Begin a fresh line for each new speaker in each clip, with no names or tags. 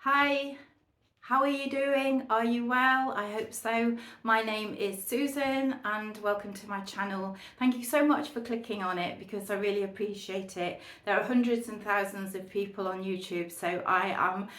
Hi, how are you doing? Are you well? I hope so. My name is Susan and welcome to my channel. Thank you so much for clicking on it because I really appreciate it. There are hundreds and thousands of people on YouTube, so I am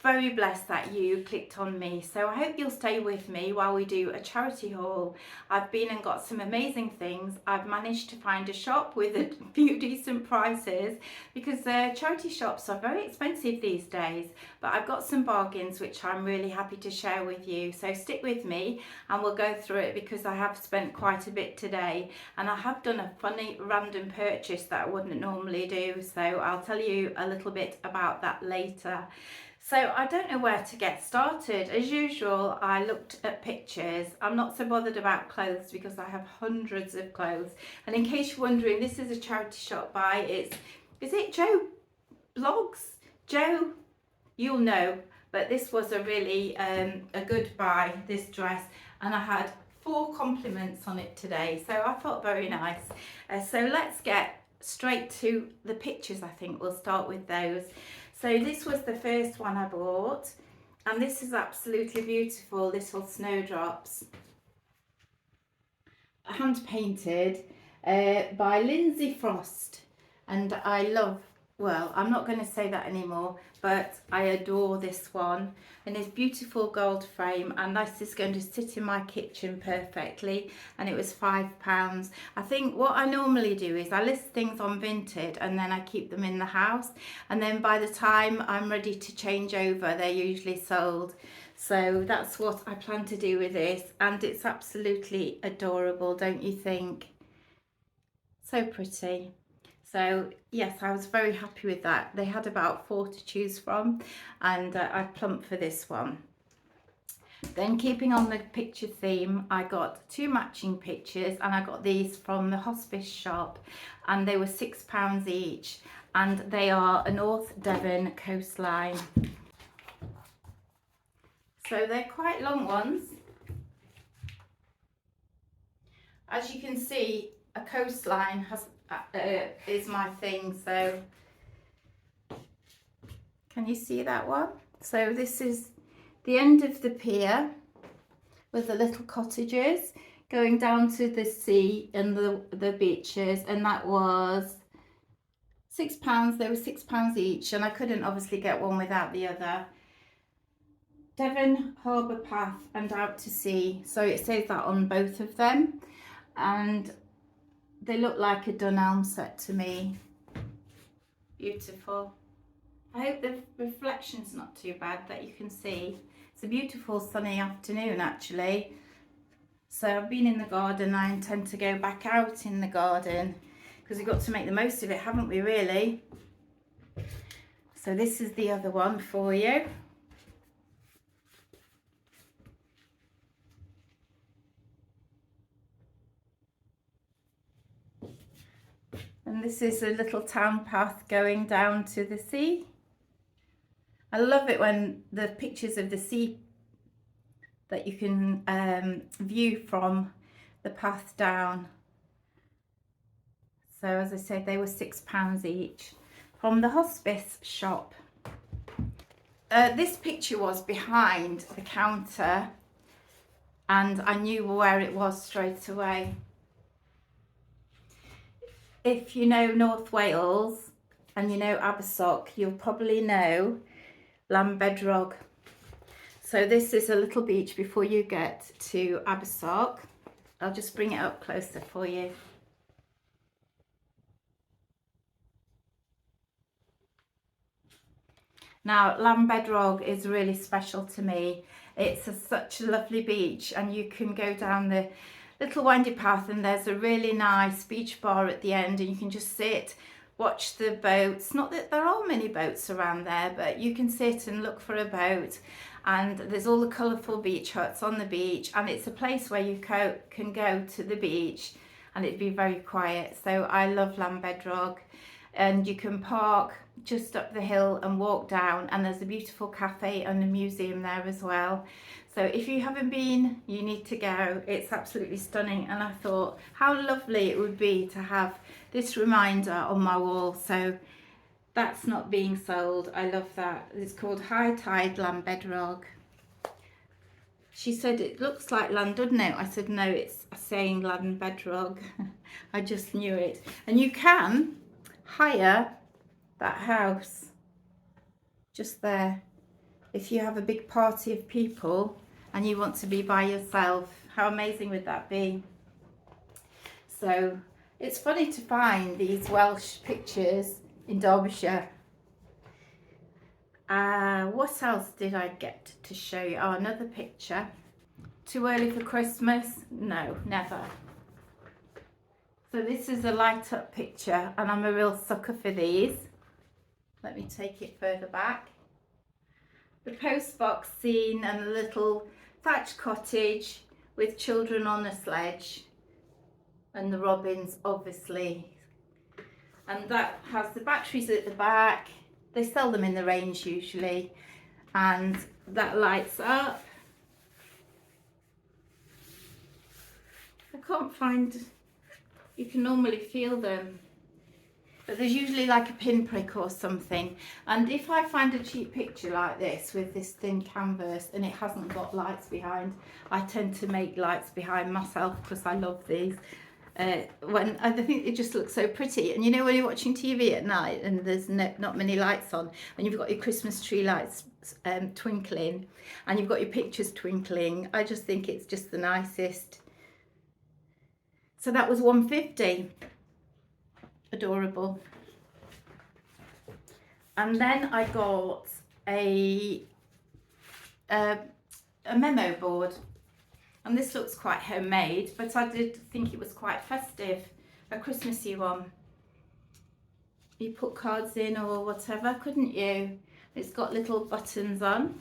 very blessed that you clicked on me. So I hope you'll stay with me while we do a charity haul. I've been and got some amazing things. I've managed to find a shop with a few decent prices because charity shops are very expensive these days, but I've got some bargains which I'm really happy to share with you. So stick with me and we'll go through it because I have spent quite a bit today and I have done a funny random purchase that I wouldn't normally do. So I'll tell you a little bit about that later. So I don't know where to get started. As usual, I looked at pictures. I'm not so bothered about clothes because I have hundreds of clothes. And in case you're wondering, this is a charity shop by, is it Joe Blogs? Joe, you'll know. But this was a really a good buy, this dress. And I had 4 compliments on it today. So I thought very nice. So let's get straight to the pictures. I think we'll start with those. So this was the first one I bought, and this is absolutely beautiful, little snowdrops, hand painted by Lindsay Frost, and I love, well, I'm not going to say that anymore, but I adore this one, and this beautiful gold frame, and this is going to sit in my kitchen perfectly, and it was £5. I think what I normally do is I list things on Vinted and then I keep them in the house, and then by the time I'm ready to change over they're usually sold. So that's what I plan to do with this, and it's absolutely adorable, don't you think? So pretty. So yes, I was very happy with that. They had about 4 to choose from, and I plumped for this one. Then keeping on the picture theme, I got 2 matching pictures, and I got these from the hospice shop, and they were £6 each, and they are a North Devon coastline. So they're quite long ones. As you can see, a coastline has is my thing. So can you see that one? So this is the end of the pier with the little cottages going down to the sea and the beaches, and that was £6. They were £6 each, and I couldn't obviously get one without the other. Devon Harbour Path and Out to Sea, so it says that on both of them. And they look like a Dunelm set to me. Beautiful. I hope the reflection's not too bad that you can see. It's a beautiful sunny afternoon actually. So I've been in the garden. I intend to go back out in the garden because we've got to make the most of it, haven't we, really? So this is the other one for you. And this is a little town path going down to the sea. I love it when the pictures of the sea that you can view from the path down. So as I said, they were £6 each from the hospice shop. This picture was behind the counter and I knew where it was straight away. If you know North Wales and you know Abersoch, you'll probably know Llanbedrog. So this is a little beach before you get to Abersoch. I'll just bring it up closer for you. Now, Llanbedrog is really special to me. It's such a lovely beach and you can go down the little windy path and there's a really nice beach bar at the end and you can just sit, watch the boats. Not that there are many boats around there, but you can sit and look for a boat. And there's all the colourful beach huts on the beach and it's a place where you can go to the beach and it'd be very quiet. So I love Llanbedrog. And you can park just up the hill and walk down and there's a beautiful cafe and a museum there as well. So if you haven't been, you need to go. It's absolutely stunning and I thought how lovely it would be to have this reminder on my wall. So that's not being sold. I love that. It's called High Tide Llanbedrog. She said it looks like land, doesn't it? I said no, it's saying Llanbedrog. I just knew it. And you can hire that house just there if you have a big party of people and you want to be by yourself. How amazing would that be? So it's funny to find these Welsh pictures in Derbyshire. What else did I get to show you? Oh, another picture. Too early for Christmas? No, never. So this is a light up picture and I'm a real sucker for these. Let me take it further back. The post box scene and a little thatched cottage with children on a sledge and the robins obviously. And that has the batteries at the back. They sell them in the range usually and that lights up. I can't find, you can normally feel them, but there's usually like a pinprick or something. And if I find a cheap picture like this with this thin canvas and it hasn't got lights behind, I tend to make lights behind myself because I love these. When I think it just looks so pretty. And you know when you're watching TV at night and there's not many lights on and you've got your Christmas tree lights twinkling and you've got your pictures twinkling, I just think it's just the nicest. So that was £1.50. Adorable. And then I got a memo board. And this looks quite homemade, but I did think it was quite festive, a Christmassy one. You put cards in or whatever, couldn't you? It's got little buttons on.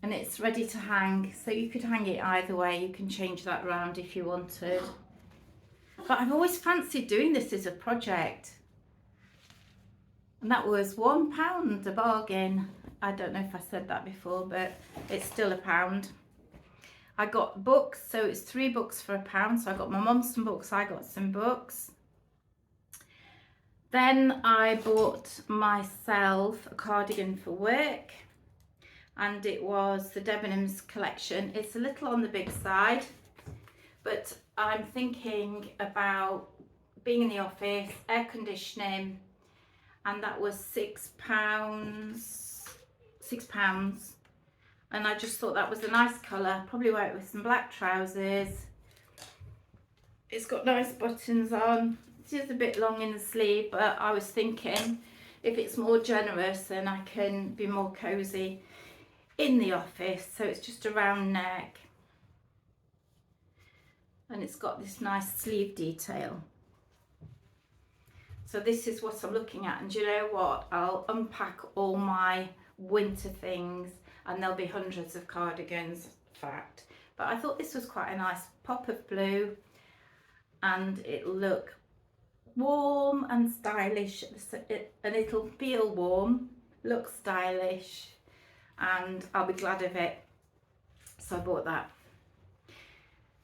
And it's ready to hang, so you could hang it either way. You can change that around if you wanted. But I've always fancied doing this as a project. And that was £1 a bargain. I don't know if I said that before, but it's still £1. I got books, so it's 3 books for £1. So I got my mum some books, I got some books. Then I bought myself a cardigan for work. And it was the Debenhams collection. It's a little on the big side, but I'm thinking about being in the office, air conditioning, and that was £6. and I just thought that was a nice colour. Probably wear it with some black trousers. It's got nice buttons on. It is a bit long in the sleeve, but I was thinking if it's more generous then I can be more cosy in the office. So it's just a round neck, and it's got this nice sleeve detail. So this is what I'm looking at, and do you know what? I'll unpack all my winter things and there'll be hundreds of cardigans, in fact. But I thought this was quite a nice pop of blue, and it'll look warm and stylish, and it'll feel warm, look stylish, and I'll be glad of it. So I bought that.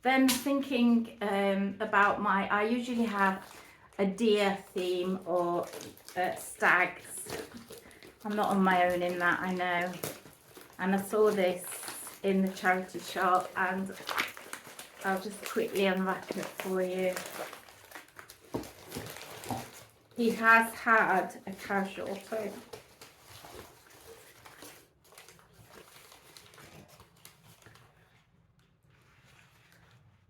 Then thinking about I usually have a deer theme or stags. I'm not on my own in that, I know. And I saw this in the charity shop, and I'll just quickly unwrap it for you. He has had a casualty.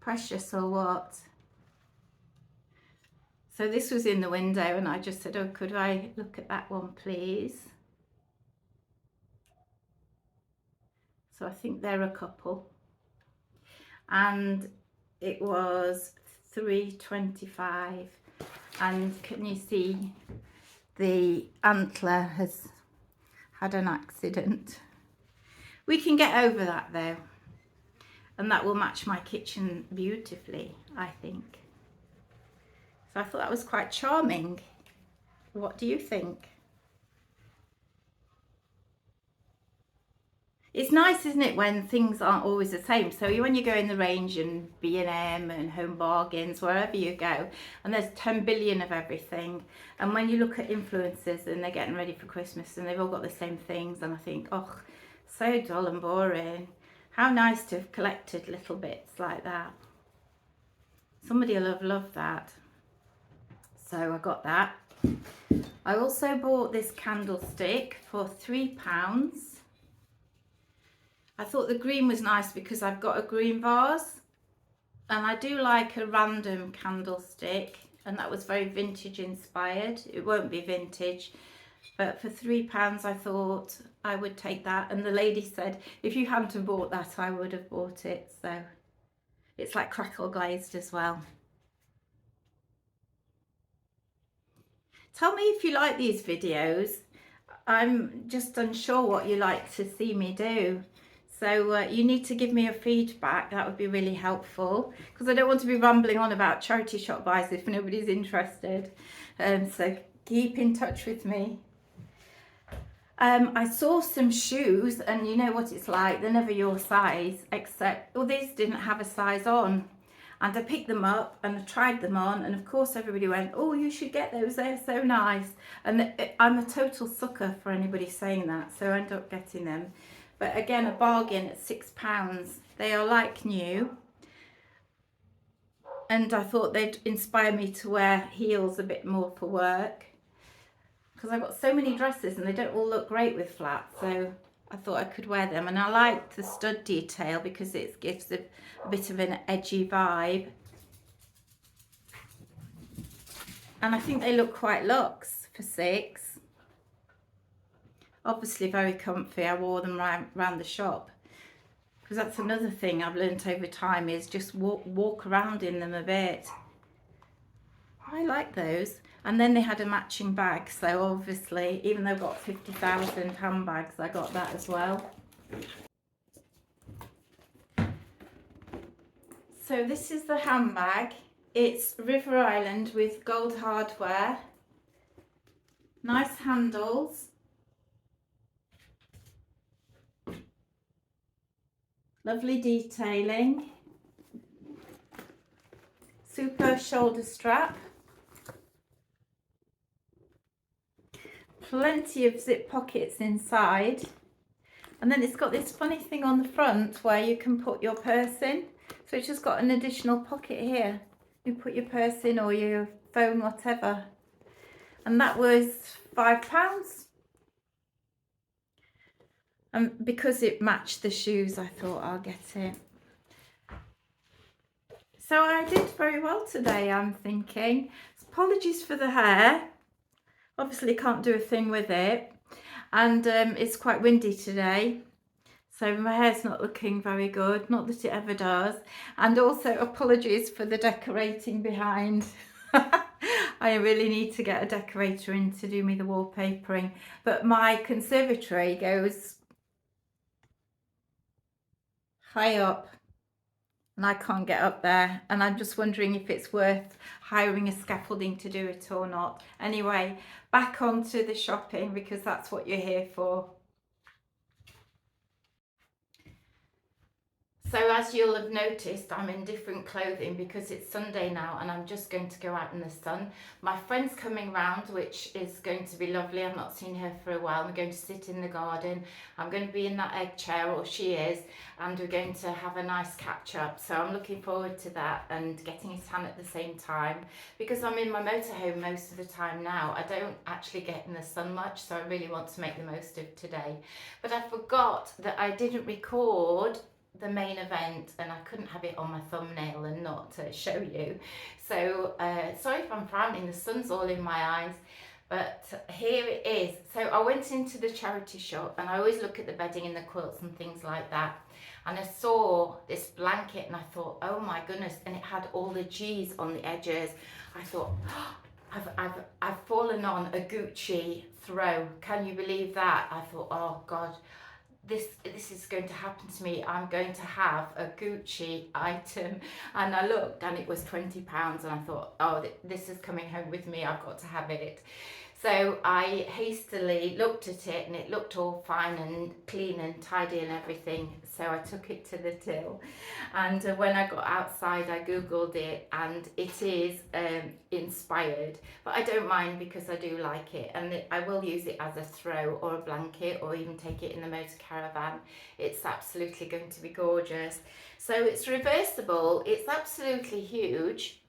Precious or what? So this was in the window, and I just said, oh, could I look at that one, please? So I think they're a couple. And it was $3.25. And can you see the antler has had an accident? We can get over that though. And that will match my kitchen beautifully, I think. So I thought that was quite charming. What do you think? It's nice, isn't it, when things aren't always the same? So when you go in the range and B&M and Home Bargains, wherever you go, and there's 10 billion of everything. And when you look at influencers and they're getting ready for Christmas and they've all got the same things, and I think, oh, so dull and boring. How nice to have collected little bits like that. Somebody will have loved that. So I got that. I also bought this candlestick for £3. I thought the green was nice because I've got a green vase, and I do like a random candlestick, and that was very vintage inspired. It won't be vintage, but for £3 I thought I would take that, and the lady said if you hadn't have bought that I would have bought it. So it's like crackle glazed as well. Tell me if you like these videos. I'm just unsure what you like to see me do. So you need to give me a feedback. That would be really helpful, because I don't want to be rambling on about charity shop buys if nobody's interested. So keep in touch with me. I saw some shoes, and you know what it's like, they're never your size, except, well, these didn't have a size on. And I picked them up and I tried them on, and of course everybody went, oh, you should get those, they're so nice. And I'm a total sucker for anybody saying that, so I ended up getting them. But again, a bargain at £6. They are like new. And I thought they'd inspire me to wear heels a bit more for work, because I've got so many dresses and they don't all look great with flats. So I thought I could wear them. And I like the stud detail because it gives a bit of an edgy vibe. And I think they look quite luxe for £6. Obviously very comfy. I wore them around the shop, because that's another thing I've learnt over time, is just walk around in them a bit. I like those. And then they had a matching bag, so obviously, even though I've got 50,000 handbags, I got that as well. So this is the handbag. It's River Island with gold hardware. Nice handles. Lovely detailing. Super shoulder strap. Plenty of zip pockets inside. And then it's got this funny thing on the front where you can put your purse in. So it's just got an additional pocket here. You put your purse in, or your phone, whatever. And that was £5. And because it matched the shoes, I thought I'll get it. So I did very well today, I'm thinking. Apologies for the hair. Obviously can't do a thing with it. And it's quite windy today. So my hair's not looking very good, not that it ever does. And also apologies for the decorating behind. I really need to get a decorator in to do me the wallpapering. But my conservatory goes high up and I can't get up there. And I'm just wondering if it's worth hiring a scaffolding to do it or not. Anyway, back onto the shopping because that's what you're here for. So as you'll have noticed, I'm in different clothing because it's Sunday now and I'm just going to go out in the sun. My friend's coming round, which is going to be lovely. I've not seen her for a while. We're going to sit in the garden. I'm going to be in that egg chair, or she is, and we're going to have a nice catch up. So I'm looking forward to that and getting a tan at the same time. Because I'm in my motorhome most of the time now, I don't actually get in the sun much, so I really want to make the most of today. But I forgot that I didn't record the main event and I couldn't have it on my thumbnail and not show you. So sorry if I'm frowning, the sun's all in my eyes, but here it is. So I went into the charity shop and I always look at the bedding and the quilts and things like that, and I saw this blanket and I thought, oh my goodness, and it had all the G's on the edges. I thought, oh, I've fallen on a Gucci throw. Can you believe that? I thought, oh God, this is going to happen to me. I'm going to have a Gucci item. And I looked and it was £20 and I thought, oh, this is coming home with me. I've got to have it. So I hastily looked at it and it looked all fine and clean and tidy and everything. So I took it to the till. And when I got outside, I Googled it and it is inspired. But I don't mind because I do like it. And I will use it as a throw or a blanket or even take it in the motor caravan. It's absolutely going to be gorgeous. So it's reversible. It's absolutely huge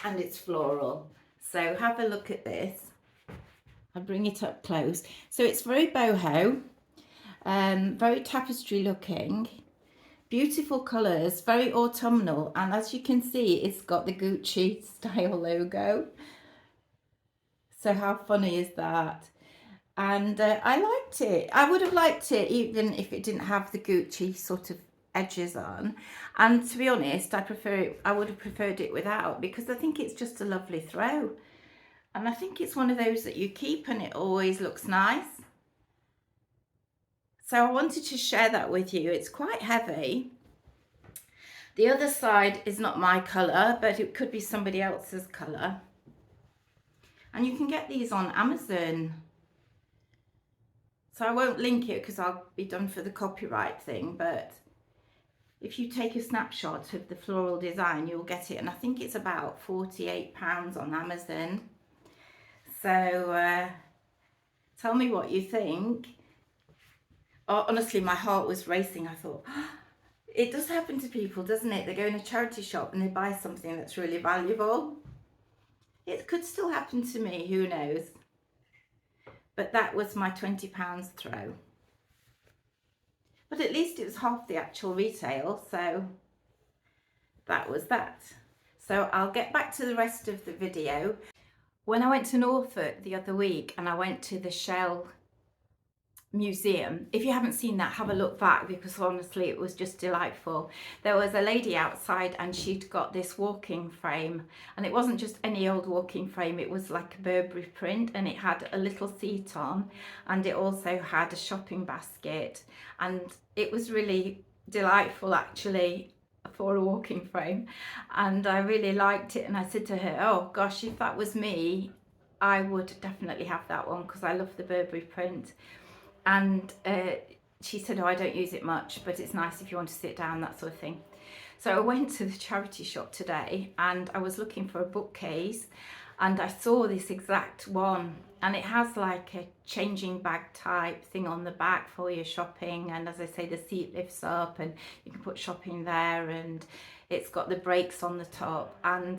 and it's floral. So have a look at this. I'll bring it up close. So it's very boho, very tapestry looking, beautiful colours, very autumnal, and as you can see, it's got the Gucci style logo. So how funny is that? And I liked it. I would have liked it even if it didn't have the Gucci sort of edges on. And to be honest, I would have preferred it without, because I think it's just a lovely throw. And I think it's one of those that you keep and it always looks nice. So I wanted to share that with you. It's quite heavy. The other side is not my colour, but it could be somebody else's colour. And you can get these on Amazon. So I won't link it because I'll be done for the copyright thing, but if you take a snapshot of the floral design, you'll get it. And I think it's about £48 on Amazon. So tell me what you think. Oh, honestly, my heart was racing. I thought, oh, it does happen to people, doesn't it? They go in a charity shop and they buy something that's really valuable. It could still happen to me, who knows? But that was my £20 throw. But at least it was half the actual retail, so that was that. So I'll get back to the rest of the video. When I went to Norfolk the other week and I went to the Shell Museum, if you haven't seen that, have a look back, because honestly it was just delightful. There was a lady outside and she'd got this walking frame, and it wasn't just any old walking frame, it was like a Burberry print, and it had a little seat on, and it also had a shopping basket, and it was really delightful actually for a walking frame, and I really liked it. And I said to her, oh gosh, if that was me, I would definitely have that one because I love the Burberry print. And she said, oh, I don't use it much, but it's nice if you want to sit down, that sort of thing. So I went to the charity shop today and I was looking for a bookcase, and I saw this exact one, and it has like a changing bag type thing on the back for your shopping, and as I say, the seat lifts up and you can put shopping there, and it's got the brakes on the top. And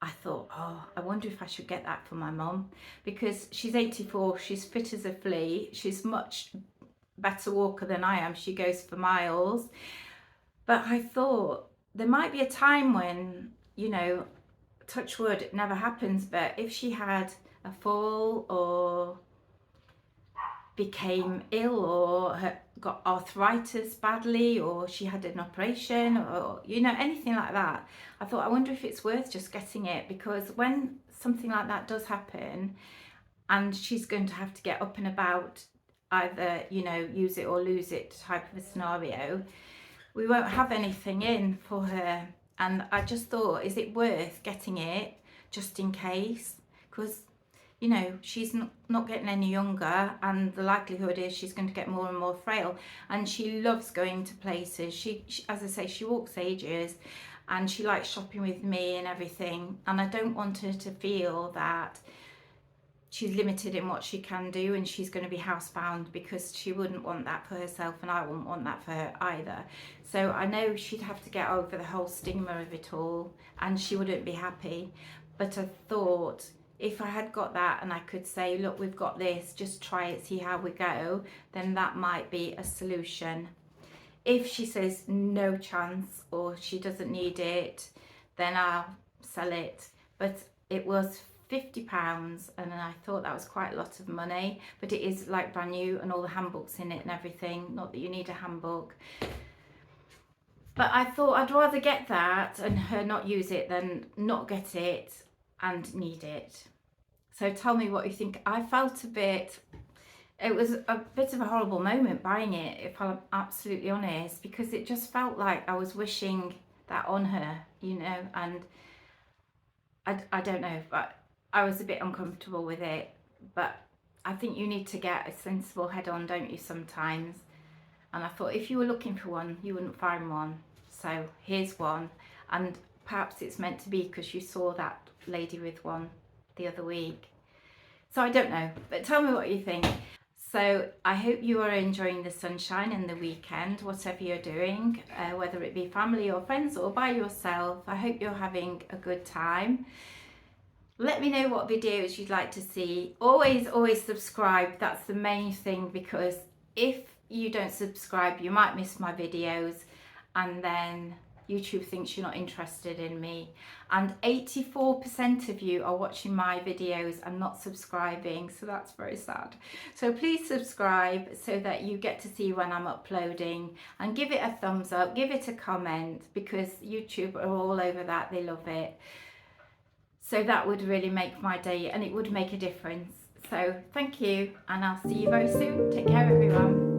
I thought, oh, I wonder if I should get that for my mum, because she's 84, she's fit as a flea, she's much better walker than I am. She goes for miles. But I thought there might be a time when, you know, touch wood, it never happens, but if she had a fall or became ill or got arthritis badly or she had an operation or, you know, anything like that, I thought, I wonder if it's worth just getting it, because when something like that does happen and she's going to have to get up and about, either, you know, use it or lose it type of a scenario, we won't have anything in for her. And I just thought, is it worth getting it just in case? Because, you know, she's not getting any younger, and the likelihood is she's going to get more and more frail. And she loves going to places. She as I say, she walks ages, and she likes shopping with me and everything. And I don't want her to feel that she's limited in what she can do and she's going to be housebound, because she wouldn't want that for herself and I wouldn't want that for her either. So I know she'd have to get over the whole stigma of it all and she wouldn't be happy. But I thought, if I had got that and I could say, look, we've got this, just try it, see how we go, then that might be a solution. If she says no chance or she doesn't need it, then I'll sell it. But it was £50 and I thought that was quite a lot of money, but it is like brand new and all the handbooks in it and everything. Not that you need a handbook, but I thought I'd rather get that and her not use it than not get it and need it. So tell me what you think. I felt it was a bit of a horrible moment buying it, if I'm absolutely honest, because it just felt like I was wishing that on her, you know, and I don't know, but I was a bit uncomfortable with it. But I think you need to get a sensible head on, don't you, sometimes? And I thought, if you were looking for one, you wouldn't find one. So here's one. And perhaps it's meant to be because you saw that lady with one the other week. So I don't know, but tell me what you think. So I hope you are enjoying the sunshine and the weekend, whatever you're doing, whether it be family or friends or by yourself. I hope you're having a good time. Let me know what videos you'd like to see. Always subscribe. That's the main thing, because if you don't subscribe, you might miss my videos and then YouTube thinks you're not interested in me. And 84% of you are watching my videos and not subscribing, so that's very sad. So please subscribe so that you get to see when I'm uploading, and give it a thumbs up, give it a comment, because YouTube are all over that, they love it. So that would really make my day and it would make a difference. So thank you, and I'll see you very soon. Take care, everyone.